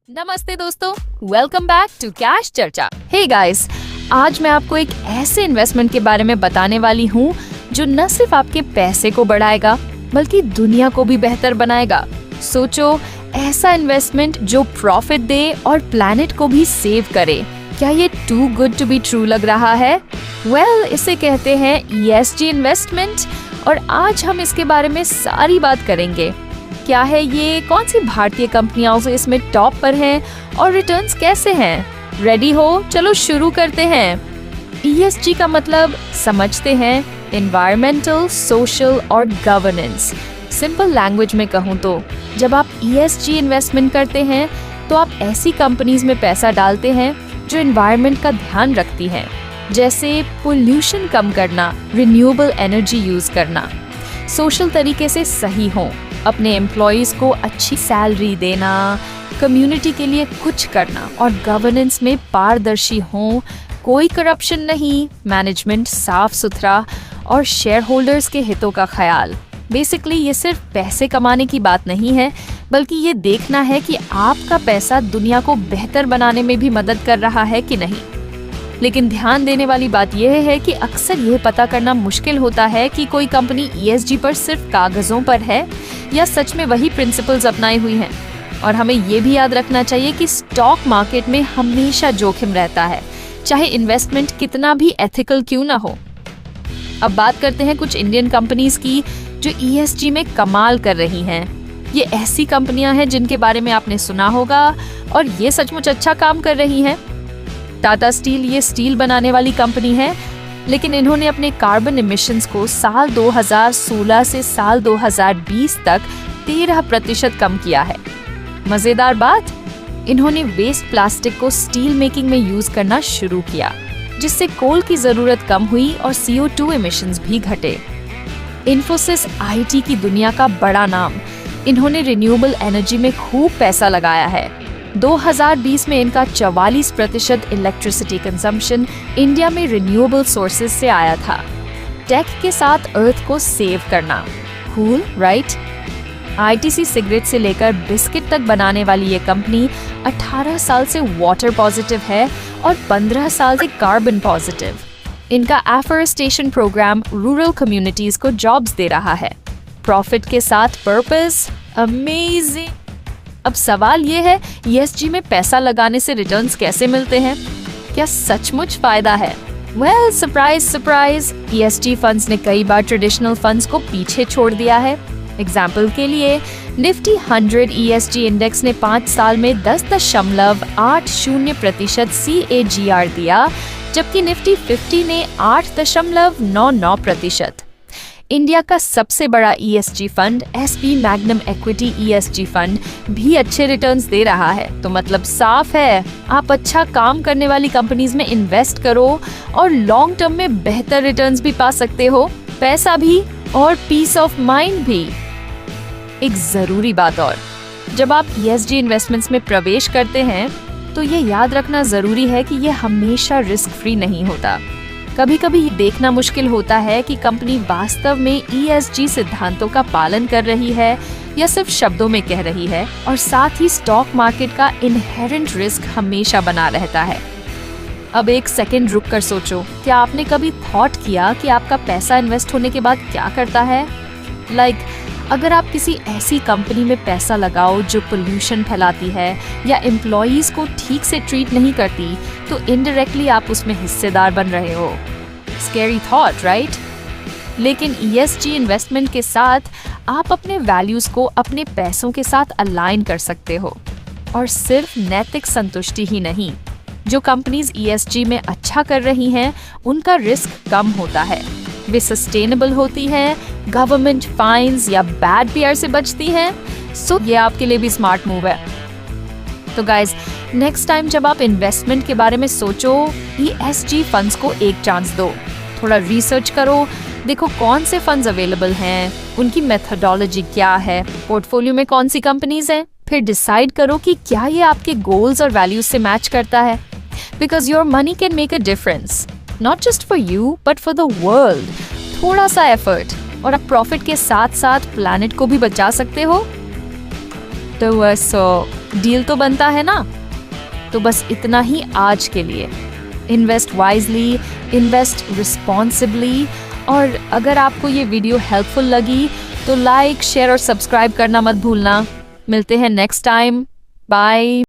नमस्ते दोस्तों, welcome back to cash चर्चा। हे गाइस, आज मैं आपको एक ऐसे इन्वेस्टमेंट के बारे में बताने वाली हूँ जो न सिर्फ आपके पैसे को बढ़ाएगा बल्कि दुनिया को भी बेहतर बनाएगा। सोचो, ऐसा इन्वेस्टमेंट जो प्रॉफिट दे और प्लैनेट को भी सेव करे। क्या ये too good to be true लग रहा है? वेल, इसे कहते हैं ESG इन्वेस्टमेंट और आज हम इसके बारे में सारी बात करेंगे। क्या है ये, कौन सी भारतीय कंपनियां इसमें टॉप पर हैं और रिटर्न्स कैसे हैं? रेडी हो? चलो शुरू करते हैं। ESG का मतलब समझते हैं एनवायरमेंटल, सोशल और गवर्नेंस। सिंपल लैंग्वेज में कहूँ तो जब आप ESG इन्वेस्टमेंट करते हैं तो आप ऐसी कंपनीज में पैसा डालते हैं जो एनवायरमेंट का ध्यान रखती हैं, जैसे पोल्यूशन कम करना, रिन्यूएबल एनर्जी यूज करना, सोशल तरीके से सही हो, अपने एम्प्लॉयज को अच्छी सैलरी देना, कम्युनिटी के लिए कुछ करना और गवर्नेंस में पारदर्शी हो, कोई करप्शन नहीं, मैनेजमेंट साफ सुथरा और शेयर होल्डर्स के हितों का ख्याल। बेसिकली ये सिर्फ पैसे कमाने की बात नहीं है, बल्कि ये देखना है कि आपका पैसा दुनिया को बेहतर बनाने में भी मदद कर रहा है कि नहीं। लेकिन ध्यान देने वाली बात यह है कि अक्सर यह पता करना मुश्किल होता है कि कोई कंपनी ESG पर सिर्फ कागजों पर है या सच में वही प्रिंसिपल्स अपनाई हुई हैं। और हमें ये भी याद रखना चाहिए कि स्टॉक मार्केट में हमेशा जोखिम रहता है, चाहे इन्वेस्टमेंट कितना भी एथिकल क्यों ना हो। अब बात करते हैं कुछ इंडियन कंपनीज की जो ESG में कमाल कर रही हैं। ये ऐसी कंपनियां हैं जिनके बारे में आपने सुना होगा और ये सचमुच अच्छा काम कर रही हैं। टाटा स्टील ये स्टील बनाने वाली कंपनी है, लेकिन इन्होंने अपने कार्बन इमिशंस को साल 2016 से साल 2020 तक 13% कम किया है। मजेदार बात, इन्होंने वेस्ट प्लास्टिक को स्टील मेकिंग में यूज करना शुरू किया, जिससे कोल की जरूरत कम हुई और CO2 इमिशंस भी घटे। इन्फोसिस IT की दुनिया का बड़ा नाम, इन्होंने रिन्यूएबल एनर्जी में खूब पैसा लगाया है। 2020 में इनका 44% इलेक्ट्रिसिटी कंजम्पशन इंडिया में रिन्यूएबल सोर्सेज से आया था। टेक के साथ अर्थ को सेव करना, कूल राइट? ITC सिगरेट से लेकर बिस्किट तक बनाने वाली ये कंपनी 18 साल से वाटर पॉजिटिव है और 15 साल से कार्बन पॉजिटिव। इनका एफोरेस्टेशन प्रोग्राम रूरल कम्युनिटीज को जॉब्स दे रहा है। प्रॉफिट के साथ पर्पस, अमेजिंग। अब सवाल ये है, ESG में पैसा लगाने से रिटर्न्स कैसे मिलते हैं? क्या सचमुच फायदा है? Well, surprise surprise, ESG funds ने कई बार ट्रेडिशनल फंड्स को पीछे छोड़ दिया है। एग्जाम्पल के लिए निफ्टी 100 ESG इंडेक्स ने 5 साल में 10.80% CAGR दिया, जबकि निफ्टी 50 ने 8.99%। इंडिया का सबसे बड़ा ESG fund SP magnum equity ESG fund भी अच्छे रिटर्न्स दे रहा है। तो मतलब साफ है, आप अच्छा काम करने वाली कंपनीज में इन्वेस्ट करो और लॉन्ग टर्म में बेहतर रिटर्न्स भी पा सकते हो, पैसा भी और पीस ऑफ माइंड भी। एक जरूरी बात और, जब आप ESG इन्वेस्टमेंट्स में प्रवेश करते हैं तो ये याद रखना जरूरी है कि ये हमेशा रिस्क फ्री नहीं होता। कभी कभी ये देखना मुश्किल होता है कि कंपनी वास्तव में ESG सिद्धांतों का पालन कर रही है या सिर्फ शब्दों में कह रही है, और साथ ही स्टॉक मार्केट का इनहेरेंट रिस्क हमेशा बना रहता है। अब एक सेकंड रुक कर सोचो, क्या आपने कभी थॉट किया कि आपका पैसा इन्वेस्ट होने के बाद क्या करता है? अगर आप किसी ऐसी कंपनी में पैसा लगाओ जो पोल्यूशन फैलाती है या एम्प्लॉयज को ठीक से ट्रीट नहीं करती, तो इनडायरेक्टली आप उसमें हिस्सेदार बन रहे हो। Scary thought, right? लेकिन ESG इन्वेस्टमेंट के साथ आप अपने वैल्यूज को अपने पैसों के साथ अलाइन कर सकते हो। और सिर्फ नैतिक संतुष्टि ही नहीं, जो कंपनीज ESG में अच्छा कर रही हैं, उनका रिस्क कम होता है, वे सस्टेनेबल होती हैं, गवर्नमेंट फाइन्स या बैड PR से बचती हैं। सो ये आपके लिए भी स्मार्ट मूव है। तो गाइज, नेक्स्ट टाइम जब आप इन्वेस्टमेंट के बारे में सोचो, ESG फंड्स को एक चांस दो। थोड़ा रिसर्च करो, देखो कौन से फंड्स अवेलेबल हैं, उनकी मेथोडोलॉजी क्या है, पोर्टफोलियो में कौन सी कंपनीज हैं। फिर डिसाइड करो कि क्या ये आपके गोल्स और वैल्यूज से मैच करता है। Because your money can make a difference, not just for you but for the world. थोड़ा सा एफर्ट और आप प्रॉफिट के साथ साथ प्लैनेट को भी बचा सकते हो। तो बस डील तो बनता है ना। तो बस इतना ही आज के लिए। Invest wisely, invest responsibly. और अगर आपको ये वीडियो हेल्पफुल लगी तो लाइक, शेयर और सब्सक्राइब करना मत भूलना। मिलते हैं नेक्स्ट टाइम। बाय।